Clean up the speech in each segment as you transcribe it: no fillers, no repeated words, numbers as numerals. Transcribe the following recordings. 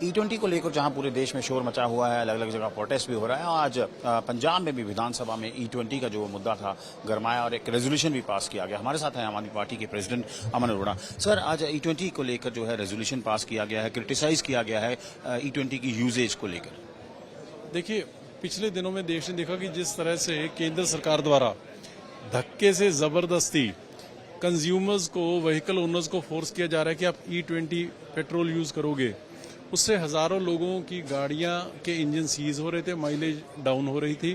E20 को लेकर जहां पूरे देश में शोर मचा हुआ है, अलग अलग जगह प्रोटेस्ट भी हो रहा है। आज पंजाब में भी विधानसभा में E20 का जो मुद्दा था गरमाया और एक रेजोल्यूशन भी पास किया गया। हमारे साथ हैं आम आदमी पार्टी के प्रेसिडेंट अमन अरोड़ा। सर, आज E20 को लेकर जो है रेजोल्यूशन पास किया गया है, क्रिटिसाइज किया गया है E20 की यूजेज को लेकर। देखिए, पिछले दिनों में देश ने देखा कि जिस तरह से केंद्र सरकार द्वारा धक्के से जबरदस्ती कंज्यूमर्स को, व्हीकल ओनर्स को फोर्स किया जा रहा है कि आप E20 पेट्रोल यूज करोगे, उससे हजारों लोगों की गाड़ियां के इंजन सीज हो रहे थे, माइलेज डाउन हो रही थी।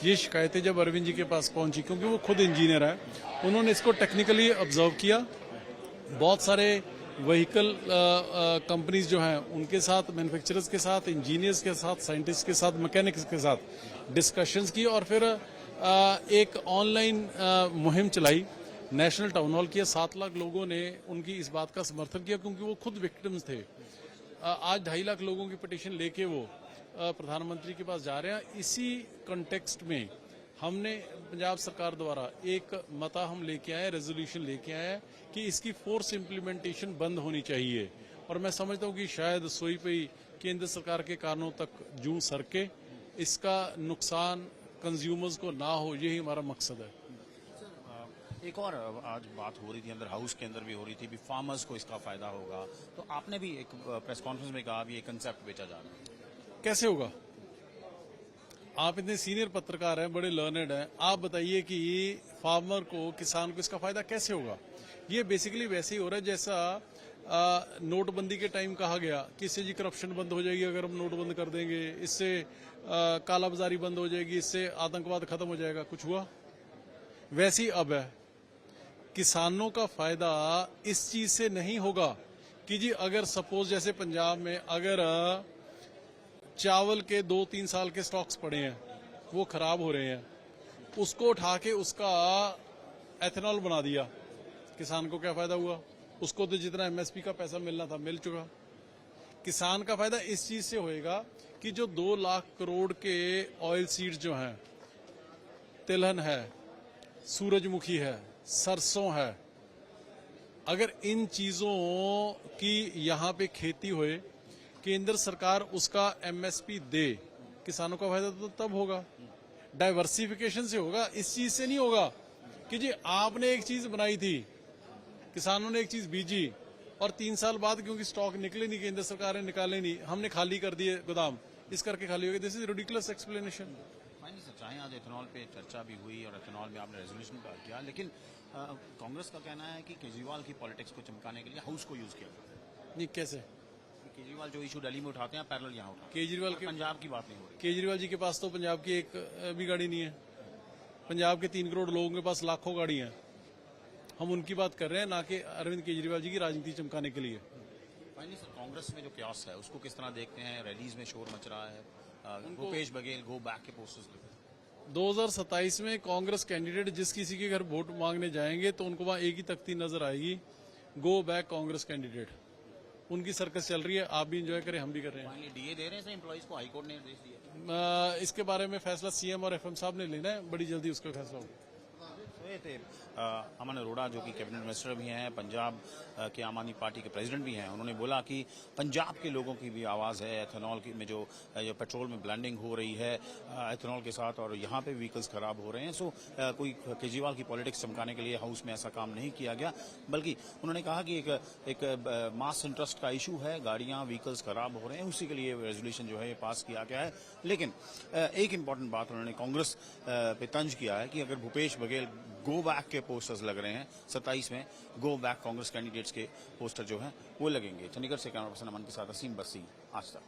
ये शिकायतें जब अरविंद जी के पास पहुंची, क्योंकि वो खुद इंजीनियर है, उन्होंने इसको टेक्निकली ऑब्जर्व किया। बहुत सारे व्हीकल कंपनीज जो हैं उनके साथ, मैन्युफैक्चरर्स के साथ, इंजीनियर्स के साथ, साइंटिस्ट के साथ, मैकेनिक्स के साथ डिस्कशंस की और फिर एक ऑनलाइन मुहिम चलाई, नेशनल टाउन हॉल किया। 7 लाख लोगों ने उनकी इस बात का समर्थन किया क्योंकि वो खुद विक्टिम्स थे। आज 2.5 लाख लोगों की पिटीशन लेके वो प्रधानमंत्री के पास जा रहे हैं। इसी कॉन्टेक्स्ट में हमने पंजाब सरकार द्वारा एक मता हम लेके आए, रेजोल्यूशन लेके आए कि इसकी फोर्स इम्प्लीमेंटेशन बंद होनी चाहिए। और मैं समझता हूँ कि शायद सोई पे केंद्र सरकार के कारणों तक जूं सरके, इसका नुकसान कंज्यूमर्स को ना हो, यही हमारा मकसद है। एक और आज बात हो रही थी, अंदर हाउस के अंदर भी हो रही थी, भी फार्मर्स को इसका फायदा होगा। तो आपने भी एक प्रेस कॉन्फ्रेंस में कहा भी ये कंसेप्ट बेचा जा रहा है। कैसे होगा? आप इतने सीनियर पत्रकार हैं, बड़े लर्नेड हैं, आप बताइए कि फार्मर को, किसान को इसका फायदा कैसे होगा? ये बेसिकली वैसे ही हो रहा है जैसा नोटबंदी के टाइम कहा गया कि इससे जी करप्शन बंद हो जाएगी अगर हम नोट बंद कर देंगे, इससे कालाबाजारी बंद हो जाएगी, इससे आतंकवाद खत्म हो जाएगा। कुछ हुआ? वैसे ही अब है। किसानों का फायदा इस चीज से नहीं होगा कि जी अगर सपोज जैसे पंजाब में अगर चावल के 2-3 साल के स्टॉक्स पड़े हैं, वो खराब हो रहे हैं, उसको उठा के उसका एथेनॉल बना दिया, किसान को क्या फायदा हुआ? उसको तो जितना MSP का पैसा मिलना था मिल चुका। किसान का फायदा इस चीज से होएगा कि जो 2 लाख करोड़ के ऑयल सीड्स जो हैं, तिलहन है, सूरजमुखी है, सरसों है, अगर इन चीजों की यहाँ पे खेती होए, केंद्र सरकार उसका MSP दे, किसानों का फायदा तो तब होगा। डाइवर्सिफिकेशन से होगा, इस चीज से नहीं होगा कि जी आपने एक चीज बनाई थी, किसानों ने एक चीज बीजी और 3 साल बाद क्योंकि स्टॉक निकले नहीं, केंद्र सरकार ने निकाले नहीं, हमने खाली कर दिए गोदाम, इस करके खाली हो गए। This is ridiculous explanation. चाहे आज एथेनॉल पे चर्चा भी हुई और एथेनॉल में आपने रेजोल्यूशन का किया, लेकिन कांग्रेस का कहना है कि केजरीवाल की पॉलिटिक्स को चमकाने के लिए हाउस को यूज किया जाता है। नहीं, कैसे? केजरीवाल जो इशू दिल्ली में उठाते हैं, पैरेलल यहाँ उठाते हैं। केजरीवाल के पंजाब की बात नहीं हो रही। केजरीवाल जी के पास तो पंजाब की एक भी गाड़ी नहीं है। पंजाब के 3 करोड़ लोगों के पास लाखों गाड़ी हैं। हम उनकी बात कर रहे हैं, ना कि अरविंद केजरीवाल जी की राजनीति चमकाने के लिए। फाइनली सर, कांग्रेस में जो क्यास है उसको किस तरह देखते हैं? रैलीज में शोर मच रहा है, भूपेश बघेल गो बैक के पोस्टर्स लगे। 2027 में कांग्रेस कैंडिडेट जिस किसी के घर वोट मांगने जाएंगे तो उनको वहां एक ही तख्ती नजर आएगी, गो बैक कांग्रेस कैंडिडेट। उनकी सर्कस चल रही है, आप भी एंजॉय करें, हम भी कर रहे हैं। DA दे रहे हैं एम्प्लॉइज को, हाईकोर्ट ने निर्देश दिया। इसके बारे में फैसला CM और FM साहब ने लेना है, बड़ी जल्दी उसका फैसला होगा। थे अमन अरोड़ा जो कि कैबिनेट मिनिस्टर भी हैं, पंजाब के आम आदमी पार्टी के प्रेसिडेंट भी हैं। उन्होंने बोला कि पंजाब के लोगों की भी आवाज़ है। एथेनॉल की में जो पेट्रोल में ब्लेंडिंग हो रही है एथेनॉल के साथ, और यहाँ पे व्हीकल्स खराब हो रहे हैं। सो कोई केजरीवाल की पॉलिटिक्स चमकाने के लिए हाउस में ऐसा काम नहीं किया गया, बल्कि उन्होंने कहा कि एक मास इंटरेस्ट का इशू है, गाड़ियाँ व्हीकल्स खराब हो रहे हैं, उसी के लिए रेजोल्यूशन जो है ये पास किया गया है। लेकिन एक इम्पॉर्टेंट बात उन्होंने कांग्रेस पे तंज किया है कि अगर भूपेश बघेल गो बैक के पोस्टर्स लग रहे हैं, 27 में गो बैक कांग्रेस कैंडिडेट्स के पोस्टर जो हैं वो लगेंगे। चंडीगढ़ से कैमरा पर्सन अमन के साथ असीम बस्सी, आज तक।